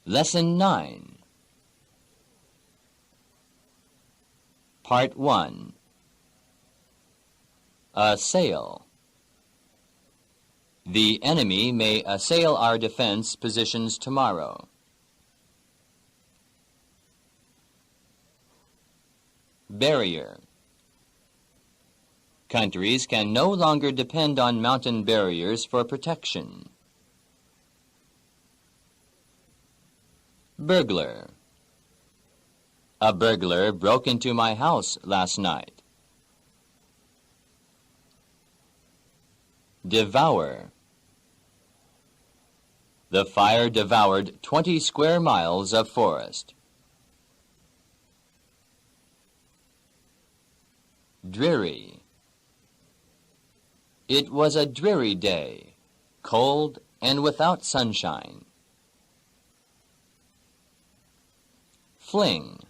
Lesson 9. Part 1. Assail. The enemy may assail our defense positions tomorrow. Barrier. Countries can no longer depend on mountain barriers for protection. Burglar. A burglar broke into my house last night. Devour. The fire devoured 20 square miles of forest. Dreary. It was a dreary day, cold and without sunshine. Fling.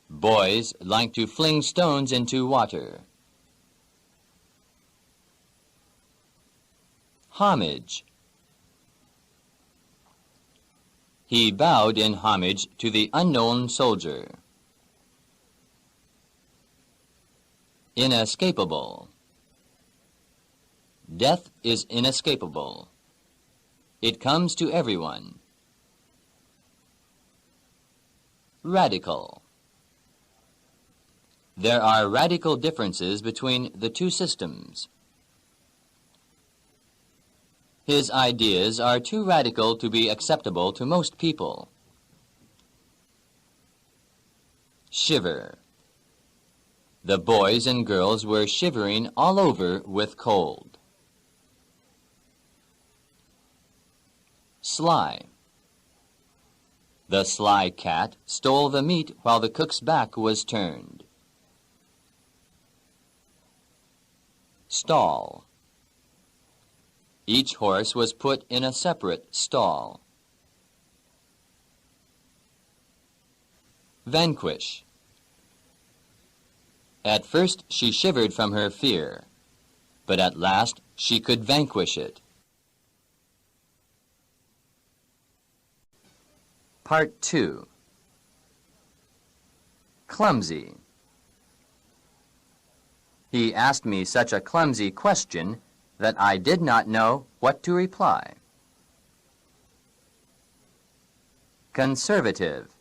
Boys like to fling stones into water. Homage. He bowed in homage to the unknown soldier. Inescapable. Death is inescapable. It comes to everyone. Radical. There are radical differences between the two systems. His ideas are too radical to be acceptable to most people. Shiver. The boys and girls were shivering all over with cold. Sly. The sly cat stole the meat while the cook's back was turned. Stall. Each horse was put in a separate stall. Vanquish. At first she shivered from her fear, but at last she could vanquish it. Part 2. Clumsy. He asked me such a clumsy question that I did not know what to reply. Conservative.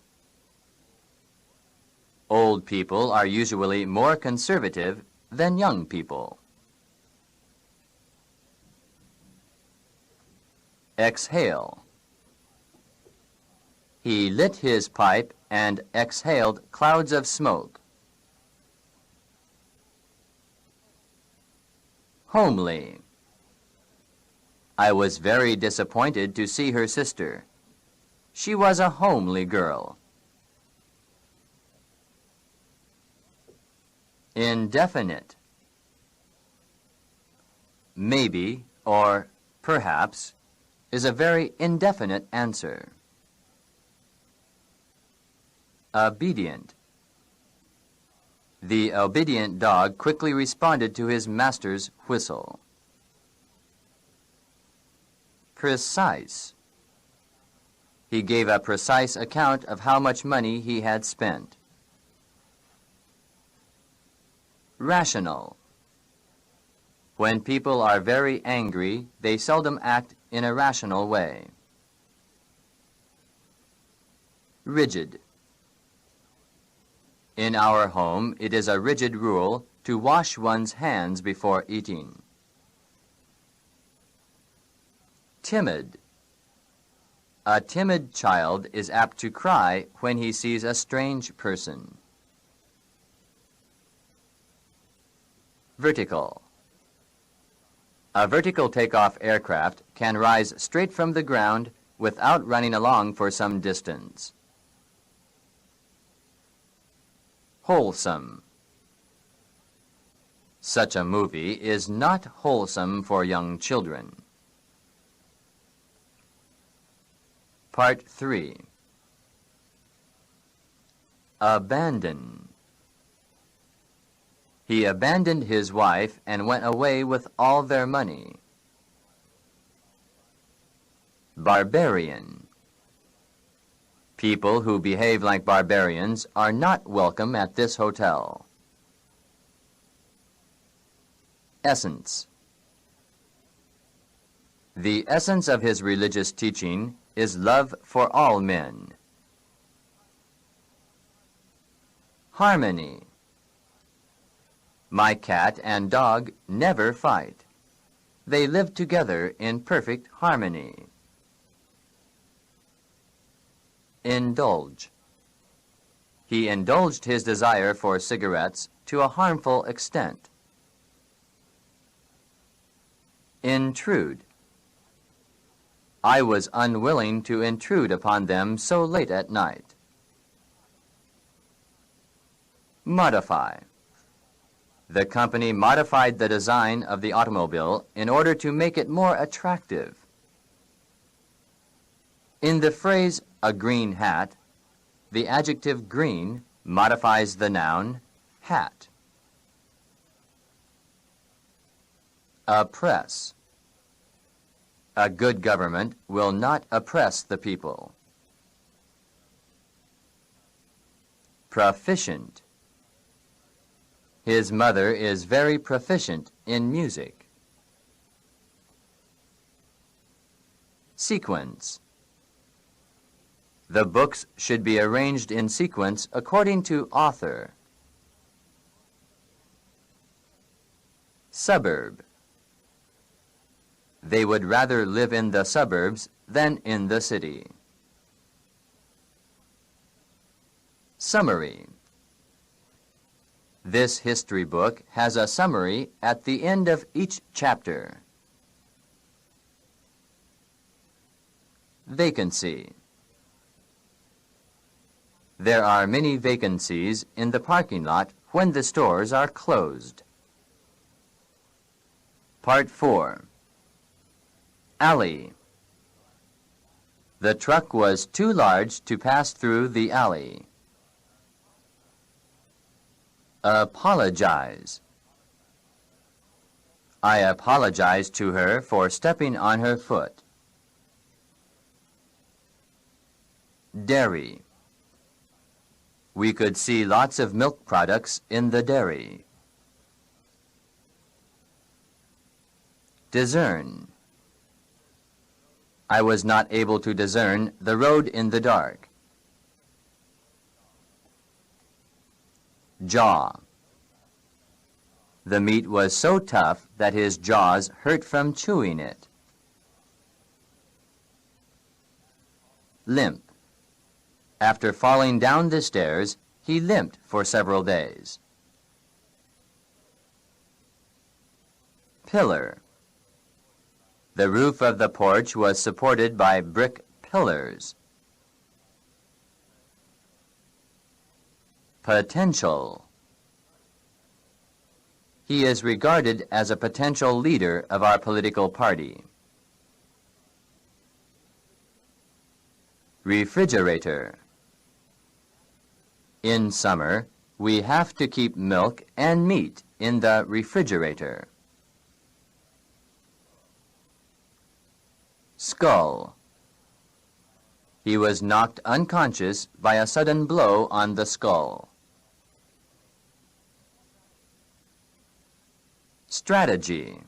Old people are usually more conservative than young people. Exhale. He lit his pipe and exhaled clouds of smoke. Homely. I was very disappointed to see her sister. She was a homely girl. Indefinite. Maybe or perhaps is a very indefinite answer. Obedient. The obedient dog quickly responded to his master's whistle. Precise. He gave a precise account of how much money he had spent. Rational. When people are very angry, they seldom act in a rational way. Rigid. In our home, it is a rigid rule to wash one's hands before eating. Timid. A timid child is apt to cry when he sees a strange person. Vertical. A vertical takeoff aircraft can rise straight from the ground without running along for some distance. Wholesome. Such a movie is not wholesome for young children. Part 3. Abandon. He abandoned his wife and went away with all their money. Barbarian. People who behave like barbarians are not welcome at this hotel. Essence. The essence of his religious teaching is love for all men. Harmony. My cat and dog never fight. They live together in perfect harmony. Indulge. He indulged his desire for cigarettes to a harmful extent. Intrude. I was unwilling to intrude upon them so late at night. Modify. The company modified the design of the automobile in order to make it more attractive. In the phrase, a green hat, the adjective green modifies the noun, hat. Oppress. A good government will not oppress the people. Proficient. His mother is very proficient in music. Sequence. The books should be arranged in sequence according to author. Suburb. They would rather live in the suburbs than in the city. Summary. This history book has a summary at the end of each chapter. Vacancy. There are many vacancies in the parking lot when the stores are closed. Part 4. Alley. The truck was too large to pass through the alley. Apologize. I apologize to her for stepping on her foot. Dairy. We could see lots of milk products in the dairy. Discern. I was not able to discern the road in the dark. Jaw. The meat was so tough that his jaws hurt from chewing it. Limp. After falling down the stairs, he limped for several days. Pillar. The roof of the porch was supported by brick pillars. Potential. He is regarded as a potential leader of our political party. Refrigerator. In summer, we have to keep milk and meat in the refrigerator. Skull. He was knocked unconscious by a sudden blow on the skull. Strategy.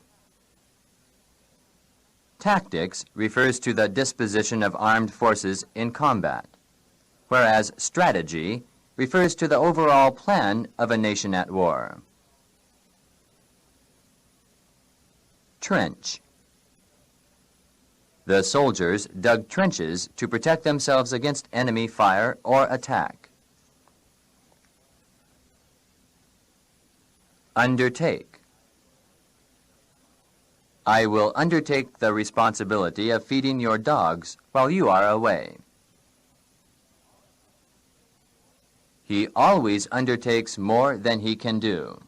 Tactics refers to the disposition of armed forces in combat, whereas strategy refers to the overall plan of a nation at war. Trench. The soldiers dug trenches to protect themselves against enemy fire or attack. Undertake. I will undertake the responsibility of feeding your dogs while you are away. He always undertakes more than he can do.